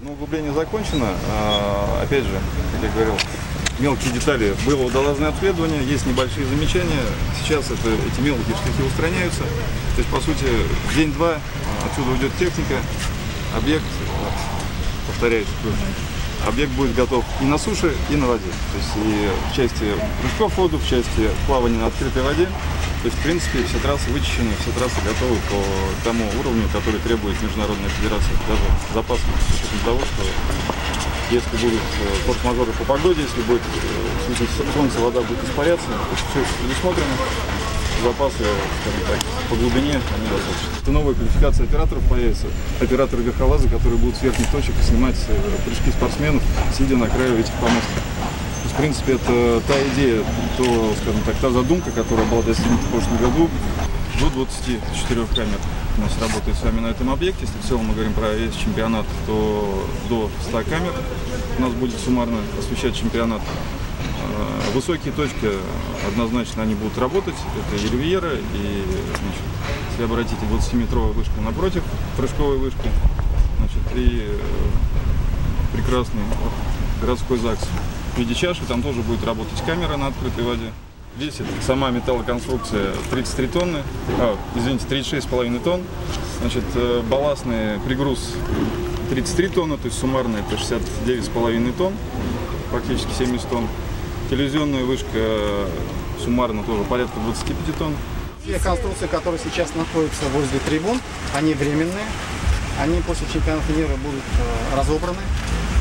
Ну, углубление закончено. Опять же, как я говорил, мелкие детали. Было водолазное обследование, есть небольшие замечания. Сейчас эти мелкие штрихи устраняются. То есть, по сути, день-два отсюда уйдет техника. Объект, повторяюсь, объект будет готов и на суше, и на воде. То есть и в части прыжков в воду, в части плавания на открытой воде. То есть, в принципе, все трассы вычищены, все трассы готовы по тому уровню, который требует Международная федерация. Даже запасом, с учетом того, что если будут форс-мажоры по погоде, если будет светить солнце, вода будет испаряться, все это предусмотрено. Запасы, скажем так, по глубине они достаточно. Это новая квалификация операторов появится. Операторы верхолаза, которые будут с верхних точек снимать прыжки спортсменов, сидя на краю этих помостов. То есть, в принципе, это та идея, скажем так, та задумка, которая была достигнута в прошлом году. До 24 камер у нас работает с вами на этом объекте. Если в целом мы говорим про весь чемпионат, то до 100 камер у нас будет суммарно освещать чемпионат. Высокие точки однозначно они будут работать. Это Ельвиера и, значит, если обратите, 20-метровая вышка напротив прыжковой вышки, значит, и прекрасный городской ЗАГС в виде чаши, там тоже будет работать камера на открытой воде. Весит сама металлоконструкция 33 тонны, 36,5 тонн. Значит, балластный пригруз 33 тонны, то есть суммарно это 69,5 тонн, практически 70 тонн. Телевизионная вышка суммарно тоже порядка 25 тонн. Те конструкции, которые сейчас находятся возле трибун, они временные. Они после чемпионата мира будут разобраны.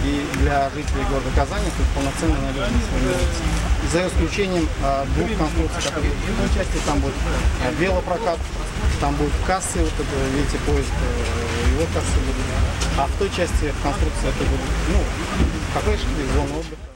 И для жителей города Казани тут полноценная надежность сформируется. За исключением двух конструкций, которые в той части, там будет велопрокат, там будут кассы, вот это, видите, поезд, его кассы будут. А в той части конструкции это будет, кафешки, зона отдыха.